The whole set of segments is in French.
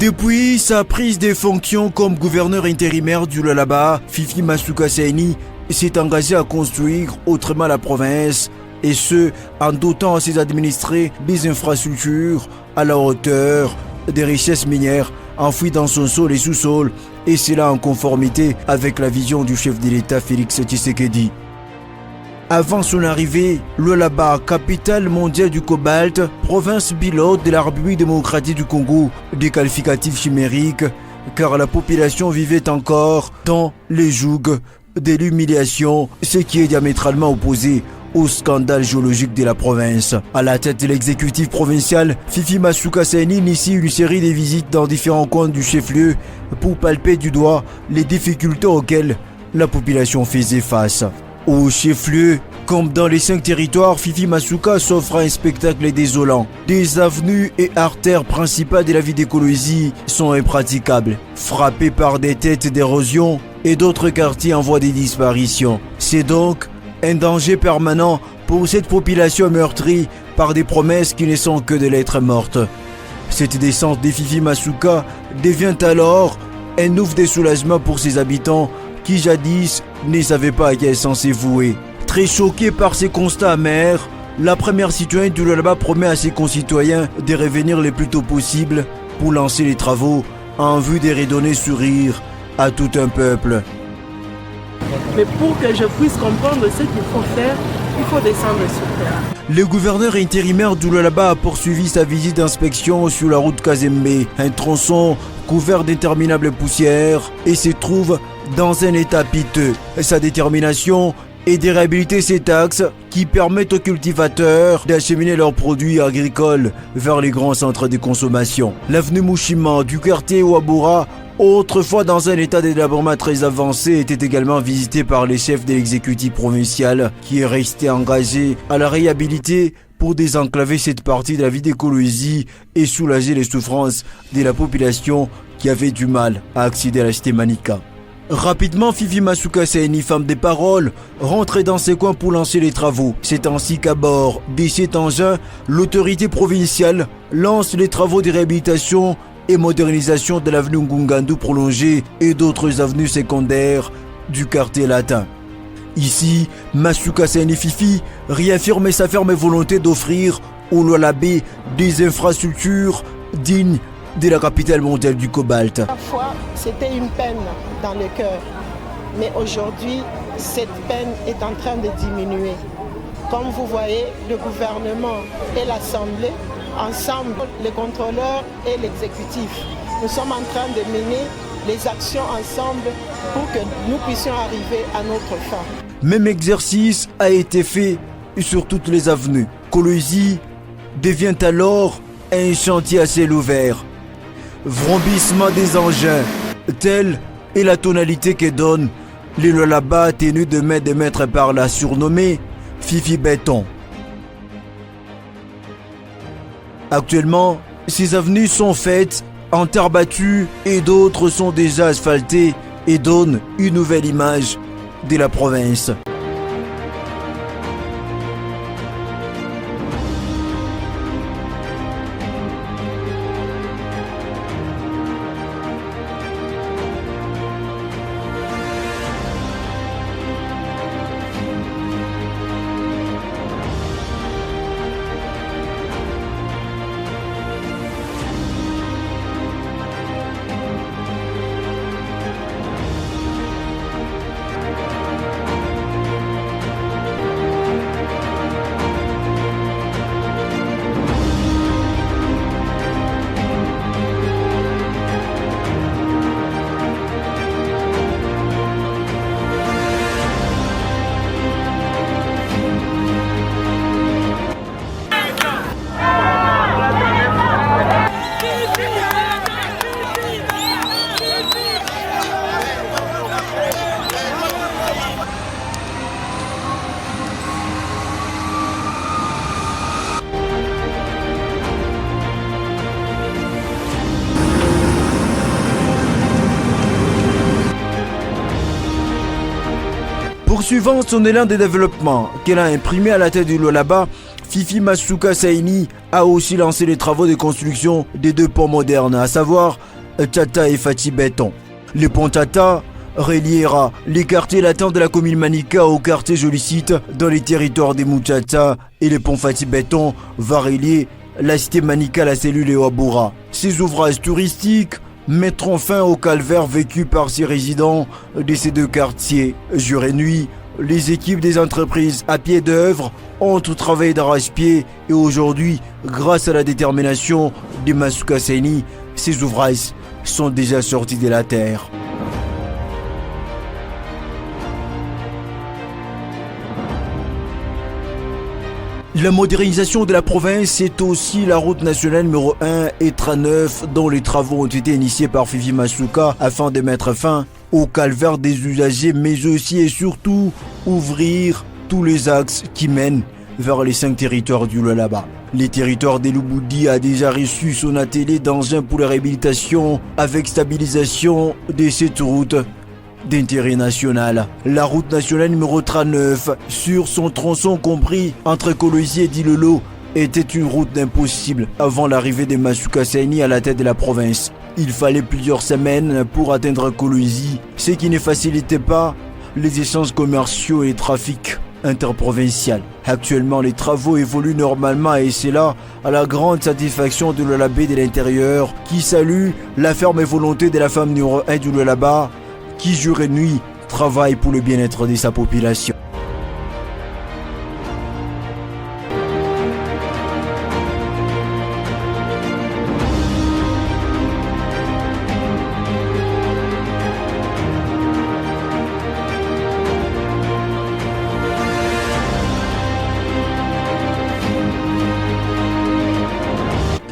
Depuis sa prise de fonctions comme gouverneur intérimaire du Lualaba, Fifi Masuka Saini s'est engagé à construire autrement la province, et ce, en dotant ses administrés des infrastructures à la hauteur des richesses minières enfouies dans son sol et sous-sol, et cela en conformité avec la vision du chef de l'État Félix Tshisekedi. Avant son arrivée, Lualaba, capitale mondiale du cobalt, province pilote de la République démocratique du Congo, des qualificatifs chimériques, car la population vivait encore dans les jougs de l'humiliation, ce qui est diamétralement opposé au scandale géologique de la province. À la tête de l'exécutif provincial, Fifi Masuka Saini initie une série de visites dans différents coins du chef-lieu pour palper du doigt les difficultés auxquelles la population faisait face. Au chef-lieu, comme dans les 5 territoires, Fifi Masuka s'offre un spectacle désolant. Des avenues et artères principales de la ville d'écologie sont impraticables, frappées par des têtes d'érosion et d'autres quartiers en voie de disparition. C'est donc un danger permanent pour cette population meurtrie par des promesses qui ne sont que de lettres mortes. Cette descente de Fifi Masuka devient alors un ouf de soulagement pour ses habitants qui jadis ne savaient pas à qui elle censée vouer. Très choqué par ces constats amers, la première citoyenne du Lualaba promet à ses concitoyens de revenir le plus tôt possible pour lancer les travaux en vue de redonner sourire à tout un peuple. Mais pour que je puisse comprendre ce qu'il faut faire, il faut descendre sur terre. Le gouverneur intérimaire du Lualaba a poursuivi sa visite d'inspection sur la route Kazembe, un tronçon couvert d'interminables poussières, et se trouve dans un état piteux. Sa détermination est de réhabiliter cet axe qui permet aux cultivateurs d'acheminer leurs produits agricoles vers les grands centres de consommation. L'avenue Mushima du quartier Ouabura, autrefois dans un état de délabrement très avancé, était également visitée par les chefs de l'exécutif provincial qui est resté engagé à la réhabiliter pour désenclaver cette partie de la vie d'écologie et soulager les souffrances de la population qui avait du mal à accéder à la cité Manika. Rapidement, Fifi Masuka Saini, femme des paroles, rentre dans ses coins pour lancer les travaux. C'est ainsi qu'à bord de cet engin, l'autorité provinciale lance les travaux de réhabilitation et modernisation de l'avenue Ngungandu prolongée et d'autres avenues secondaires du quartier latin. Ici, Masuka Saini Fifi réaffirme sa ferme volonté d'offrir au Lualaba des infrastructures dignes de la capitale mondiale du cobalt. Parfois, c'était une peine dans le cœur, mais aujourd'hui, cette peine est en train de diminuer. Comme vous voyez, le gouvernement et l'Assemblée, ensemble, les contrôleurs et l'exécutif, nous sommes en train de mener les actions ensemble pour que nous puissions arriver à notre fin. Même exercice a été fait sur toutes les avenues. Kolosi devient alors un chantier à ciel ouvert. Vrombissement des engins, telle est la tonalité que donne le Lualaba tenu de main de maître par la surnommée Fifi Béton. Actuellement, ces avenues sont faites en terre battue et d'autres sont déjà asphaltées et donnent une nouvelle image de la province. Poursuivant son élan de développement qu'elle a imprimé à la tête du Lualaba, Fifi Masuka Saini a aussi lancé les travaux de construction des 2 ponts modernes, à savoir Tata et Fati Béton. Le pont Tata reliera les quartiers latins de la commune Manika au quartier Jolicite dans les territoires des Moutata, et le pont Fati Béton va relier la cité Manika à la cellule Ewaboura. Ces ouvrages touristiques mettront fin au calvaire vécu par ces résidents de ces 2 quartiers. Jour et nuit, les équipes des entreprises à pied d'œuvre ont tout travaillé d'arrache-pied, et aujourd'hui, grâce à la détermination de Masuka Saini, ces ouvrages sont déjà sortis de la terre. La modernisation de la province, c'est aussi la route nationale numéro 1 et 39 dont les travaux ont été initiés par Fifi Masuka afin de mettre fin au calvaire des usagers, mais aussi et surtout ouvrir tous les axes qui mènent vers les 5 territoires du Lualaba. Les territoires des Lubudi a déjà reçu son atelier d'engins pour la réhabilitation avec stabilisation de cette route d'intérêt national. La route nationale numéro 39, sur son tronçon compris entre Kolwezi et Dilolo, était une route impossible avant l'arrivée de Masuka Saini à la tête de la province. Il fallait plusieurs semaines pour atteindre Kolwezi, ce qui ne facilitait pas les échanges commerciaux et les trafics interprovincial. Actuellement, les travaux évoluent normalement, et c'est là à la grande satisfaction de Lualaba de l'intérieur, qui salue la ferme volonté de la femme numéro 1 du Lualaba, qui jour et nuit travaille pour le bien-être de sa population.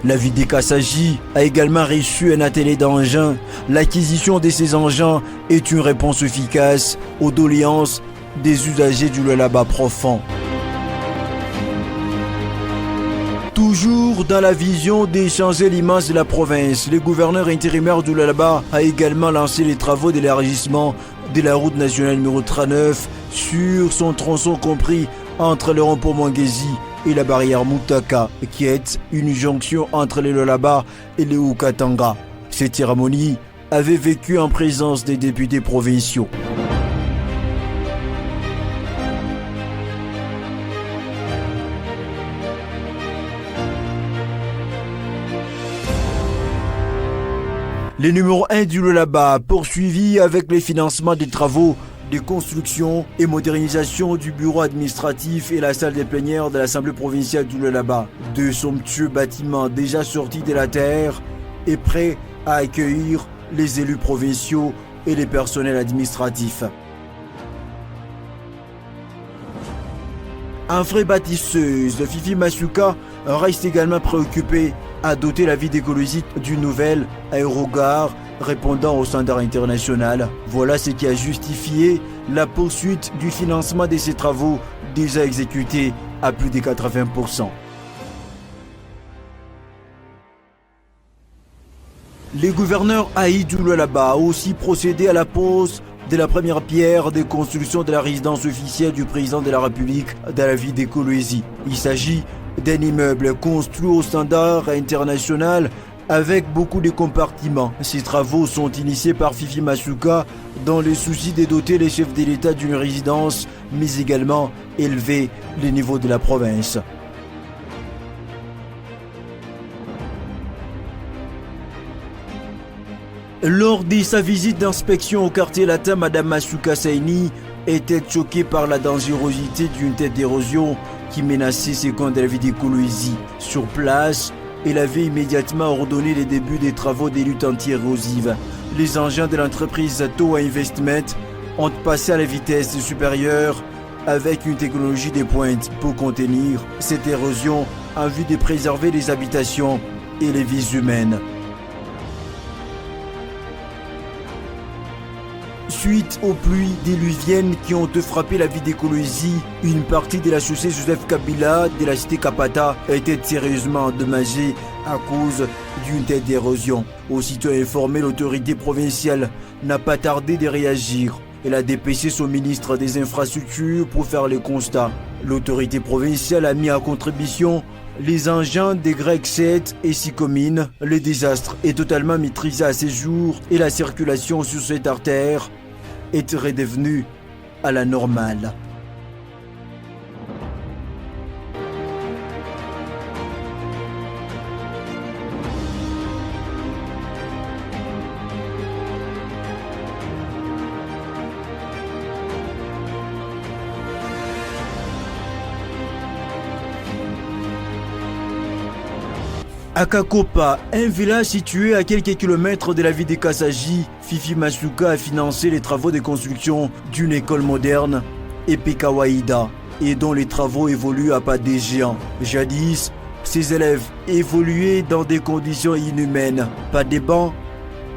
La ville Kassaji a également reçu un atelier d'engins. L'acquisition de ces engins est une réponse efficace aux doléances des usagers du Lualaba profond. Toujours dans la vision d'échanger l'image de la province, le gouverneur intérimaire du Lualaba a également lancé les travaux d'élargissement de la route nationale numéro 39 sur son tronçon compris entre le rond-point Mwangezi et la barrière Mutaka, qui est une jonction entre le Lualaba et le Haut-Katanga. Cette cérémonie avait vécu en présence des députés provinciaux. Le numéro 1 du Lualaba poursuivi avec les financements des travaux de construction et modernisation du bureau administratif et la salle des plénières de l'Assemblée provinciale du Lualaba. 2 somptueux bâtiments déjà sortis de la terre et prêts à accueillir les élus provinciaux et les personnels administratifs. Un vrai bâtisseuse, Fifi Masuka reste également préoccupée à doter la ville d'écologie d'une nouvelle aérogare répondant aux standards internationaux. Voilà ce qui a justifié la poursuite du financement de ces travaux déjà exécutés à plus de 80%. Le gouverneur Aïdou Lualaba a aussi procédé à la pose de la première pierre de construction de la résidence officielle du président de la République dans la ville de Kolwezi. Il s'agit d'un immeuble construit au standard international avec beaucoup de compartiments. Ces travaux sont initiés par Fifi Masuka dans le souci de doter les chefs de l'État d'une résidence, mais également élever le niveau de la province. Lors de sa visite d'inspection au quartier latin, Madame Masuka Saini était choquée par la dangerosité d'une tête d'érosion qui menaçait ses coins de la ville de Kolwezi. Sur place, elle avait immédiatement ordonné le début des travaux de lutte anti-érosive. Les engins de l'entreprise Toa Investment ont passé à la vitesse supérieure avec une technologie de pointe pour contenir cette érosion en vue de préserver les habitations et les vies humaines. Suite aux pluies diluviennes qui ont frappé la ville de Kolwezi, une partie de la chaussée Joseph Kabila de la cité Kapata a été sérieusement endommagée à cause d'une telle d'érosion. Aussitôt informée, l'autorité provinciale n'a pas tardé de réagir. Elle a dépêché son ministre des Infrastructures pour faire le constat. L'autorité provinciale a mis à contribution les engins des Grecs 7 et 6 communes. Le désastre est totalement maîtrisé à ces jours et la circulation sur cette artère est redevenue à la normale. À Kakopa, un village situé à quelques kilomètres de la ville de Kasaji, Fifi Masuka a financé les travaux de construction d'une école moderne, Epekawaida, et dont les travaux évoluent à pas des géants. Jadis, ses élèves évoluaient dans des conditions inhumaines. Pas de bancs,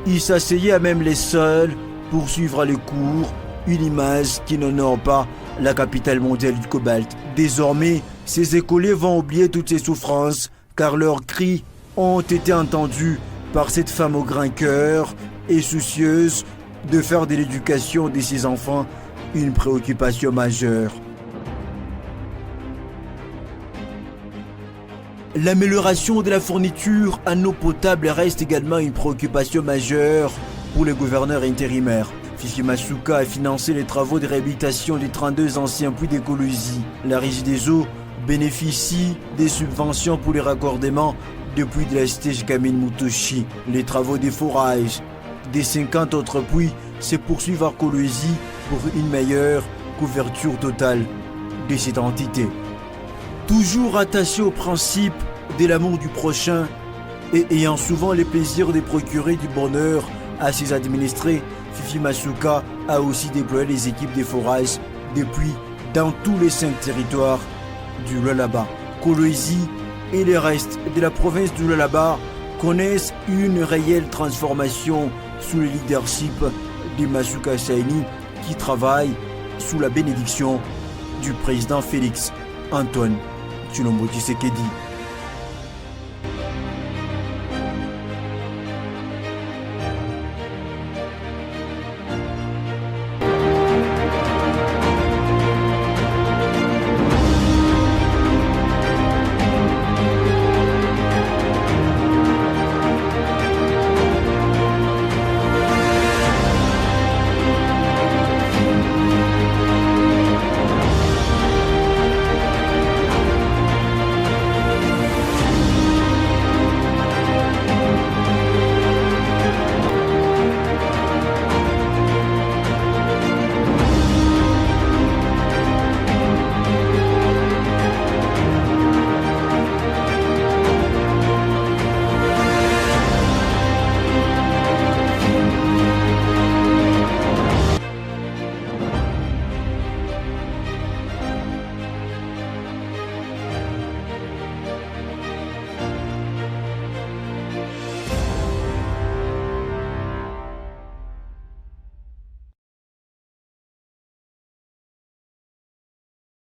ils s'asseyaient à même les sols pour suivre les cours, une image qui n'honore pas la capitale mondiale du cobalt. Désormais, ces écoliers vont oublier toutes ces souffrances, car leurs cris ont été entendus par cette femme au grand cœur et soucieuse de faire de l'éducation de ses enfants une préoccupation majeure. L'amélioration de la fourniture en eau potable reste également une préoccupation majeure pour le gouverneur intérimaire. Fifi Masuka a financé les travaux de réhabilitation des 32 anciens puits d'écologie. La Régie des eaux bénéficie des subventions pour les raccordements depuis de la cité Jikamine Mutoshi. Les travaux des forages des 50 autres puits se poursuivent à Kolwezi pour une meilleure couverture totale de cette entité. Toujours attaché au principe de l'amour du prochain et ayant souvent le plaisir de procurer du bonheur à ses administrés, Fifi Masuka a aussi déployé les équipes des forages depuis dans tous les 5 territoires du Lualaba. Kolwezi et les restes de la province du Lualaba connaissent une réelle transformation sous le leadership de Masuka Saini qui travaille sous la bénédiction du président Félix Antoine Tshilombo Tshisekedi.